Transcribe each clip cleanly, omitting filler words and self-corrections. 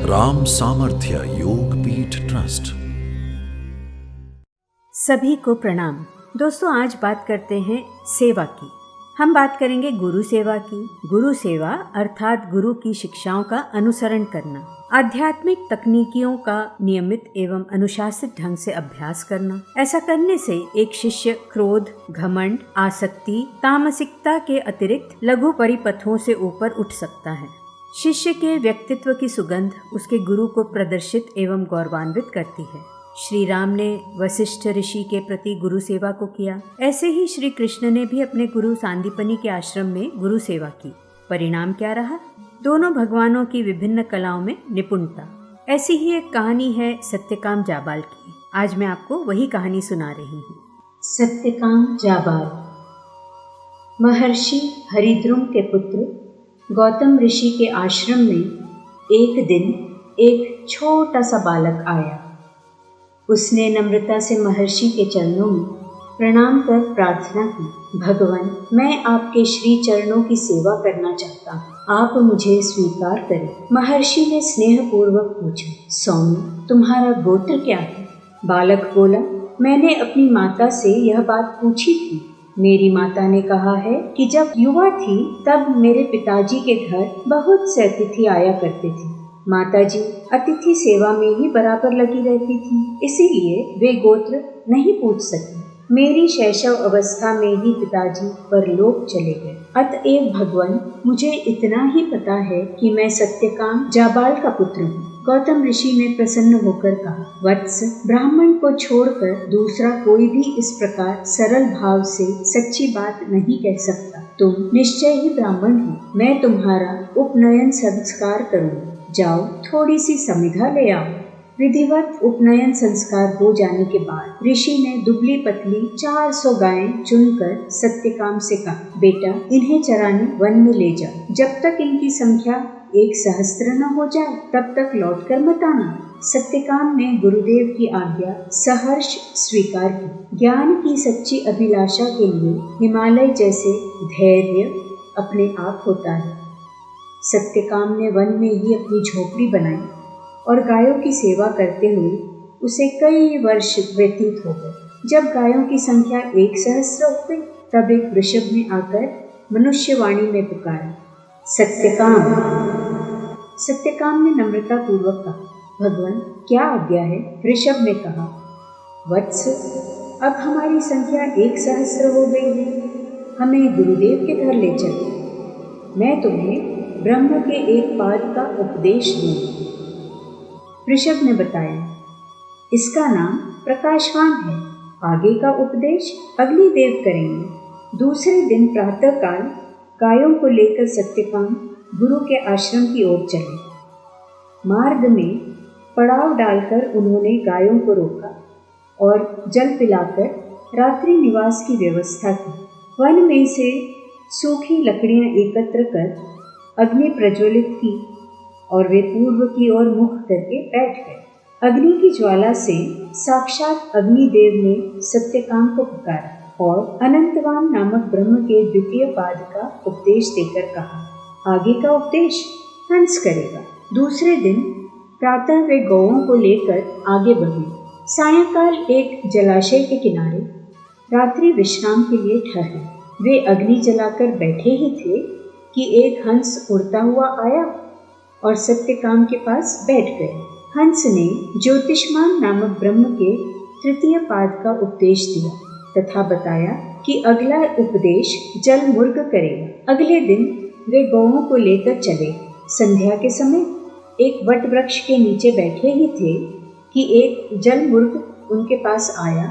राम सामर्थ्य योग पीठ ट्रस्ट। सभी को प्रणाम। दोस्तों, आज बात करते हैं सेवा की। हम बात करेंगे गुरु सेवा की। गुरु सेवा अर्थात गुरु की शिक्षाओं का अनुसरण करना, आध्यात्मिक तकनीकियों का नियमित एवं अनुशासित ढंग से अभ्यास करना। ऐसा करने से एक शिष्य क्रोध, घमंड, आसक्ति, तामसिकता के अतिरिक्त लघु परिपथों से ऊपर उठ सकता है। शिष्य के व्यक्तित्व की सुगंध उसके गुरु को प्रदर्शित एवं गौरवान्वित करती है। श्री राम ने वशिष्ठ ऋषि के प्रति गुरु सेवा को किया, ऐसे ही श्री कृष्ण ने भी अपने गुरु सांदीपनि के आश्रम में गुरु सेवा की। परिणाम क्या रहा? दोनों भगवानों की विभिन्न कलाओं में निपुणता। ऐसी ही एक कहानी है सत्यकाम जाबाल की। आज मैं आपको वही कहानी सुना रही हूँ। सत्यकाम जाबाल। महर्षि हरिद्रुम के पुत्र गौतम ऋषि के आश्रम में एक दिन एक छोटा सा बालक आया। उसने नम्रता से महर्षि के चरणों में प्रणाम कर प्रार्थना की, भगवान, मैं आपके श्री चरणों की सेवा करना चाहता हूँ, आप मुझे स्वीकार करें। महर्षि ने स्नेहपूर्वक पूछा, सौम्य, तुम्हारा गोत्र क्या है? बालक बोला, मैंने अपनी माता से यह बात पूछी थी। मेरी माता ने कहा है कि जब युवा थी तब मेरे पिताजी के घर बहुत से अतिथि आया करते थे। माताजी अतिथि सेवा में ही बराबर लगी रहती थी, इसीलिए वे गोत्र नहीं पूछ सकी। मेरी शैशव अवस्था में ही पिताजी परलोक चले गए। अतएव भगवान, मुझे इतना ही पता है कि मैं सत्यकाम जाबाल का पुत्र हूँ। गौतम ऋषि ने प्रसन्न होकर कहा, वत्स, ब्राह्मण को छोड़कर दूसरा कोई भी इस प्रकार सरल भाव से सच्ची बात नहीं कह सकता। तुम निश्चय ही ब्राह्मण हो। मैं तुम्हारा उपनयन संस्कार करूँगा। जाओ, थोड़ी सी समिधा ले आओ। विधिवत उपनयन संस्कार हो जाने के बाद ऋषि ने दुबली पतली 400 गायें चुनकर सत्यकाम से कहा, बेटा, इन्हें चराने वन में ले जाओ। जब तक इनकी संख्या 1,000 न हो जाए तब तक लौटकर मत आना। सत्यकाम ने गुरुदेव की आज्ञा सहर्ष स्वीकार की। ज्ञान की सच्ची अभिलाषा के लिए हिमालय जैसे धैर्य अपने आप होता है। सत्यकाम ने वन में ही अपनी झोपड़ी बनाई और गायों की सेवा करते हुए उसे कई वर्ष व्यतीत हो गए। जब गायों की संख्या 1,000 हो गई तब एक वृषभ ने आकर मनुष्यवाणी में पुकारा, सत्यकाम। सत्यकाम ने नम्रता पूर्वक कहा, भगवान, क्या आज्ञा है? वृषभ ने कहा, वत्स, अब हमारी संख्या 1,000 हो गई है, हमें गुरुदेव के घर ले चलो। मैं तुम्हें ब्रह्म के एक पाद का उपदेश दूंगा। वृषभ ने बताया, इसका नाम प्रकाशवान है। आगे का उपदेश अग्निदेव करेंगे। दूसरे दिन प्रातःकाल गायों को लेकर सत्यकाम गुरु के आश्रम की ओर चले। मार्ग में पड़ाव डालकर उन्होंने गायों को रोका और जल पिलाकर रात्रि निवास की व्यवस्था की। वन में से सूखी लकड़ियां एकत्र कर अग्नि प्रज्वलित की और वे पूर्व की ओर मुख करके बैठ गए। अग्नि की ज्वाला से साक्षात अग्निदेव ने सत्यकाम को पुकारा और अनंतवान नामक ब्रह्म के द्वितीय पाद का उपदेश देकर कहा, आगे का उपदेश हंस करेगा। दूसरे दिन प्रातः वे गौओं को लेकर आगे बढ़े। सायंकाल एक जलाशय के किनारे रात्रि विश्राम के लिए ठहरे। वे अग्नि जलाकर बैठे ही थे कि एक हंस उड़ता हुआ आया और सत्यकाम के पास बैठ गए। हंस ने ज्योतिष्मान नामक ब्रह्म के तृतीय पाद का उपदेश दिया तथा बताया कि अगला उपदेश जल मुर्ग करेगा। अगले दिन वे गौओं को लेकर चले। संध्या के समय एक वट वृक्ष के नीचे बैठे ही थे कि एक जल मुर्ग उनके पास आया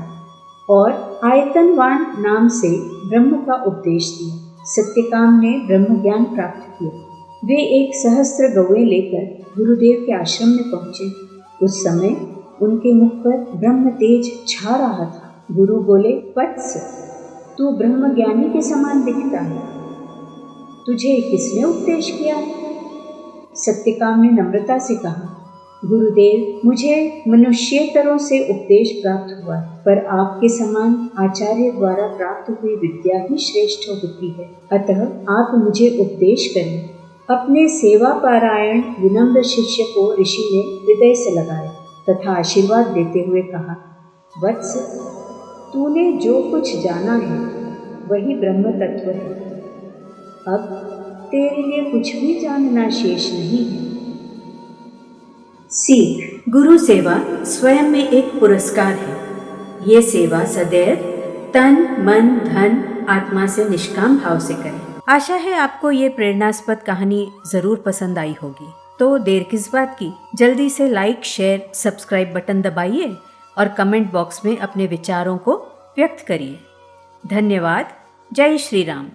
और आयतनवान नाम से ब्रह्म का उपदेश दिया। सत्यकाम ने ब्रह्म ज्ञान प्राप्त किया। वे 1,000 गौएं लेकर गुरुदेव के आश्रम में पहुंचे। उस समय उनके मुख पर ब्रह्म तेज छा रहा था। गुरु बोले, वत्स, तू ब्रह्म ज्ञानी के समान दिखता है, तुझे किसने उपदेश किया? सत्यकाम ने नम्रता से कहा, गुरुदेव, मुझे मनुष्येतरों से उपदेश प्राप्त हुआ, पर आपके समान आचार्य द्वारा प्राप्त हुई विद्या ही श्रेष्ठ होती है, अतः आप मुझे उपदेश करें। अपने सेवा पारायण विनम्र शिष्य को ऋषि ने हृदय से लगाया तथा आशीर्वाद देते हुए कहा, वत्स, तूने जो कुछ जाना है वही ब्रह्म तत्व है। अब तेरे लिए कुछ भी जानना शेष नहीं है। सीख। गुरु सेवा स्वयं में एक पुरस्कार है। ये सेवा सदैव तन, मन, धन, आत्मा से निष्काम भाव से करें। आशा है आपको ये प्रेरणास्पद कहानी जरूर पसंद आई होगी। तो देर किस बात की, जल्दी से लाइक, शेयर, सब्सक्राइब बटन दबाइए और कमेंट बॉक्स में अपने विचारों को व्यक्त करिए। धन्यवाद। जय श्री राम।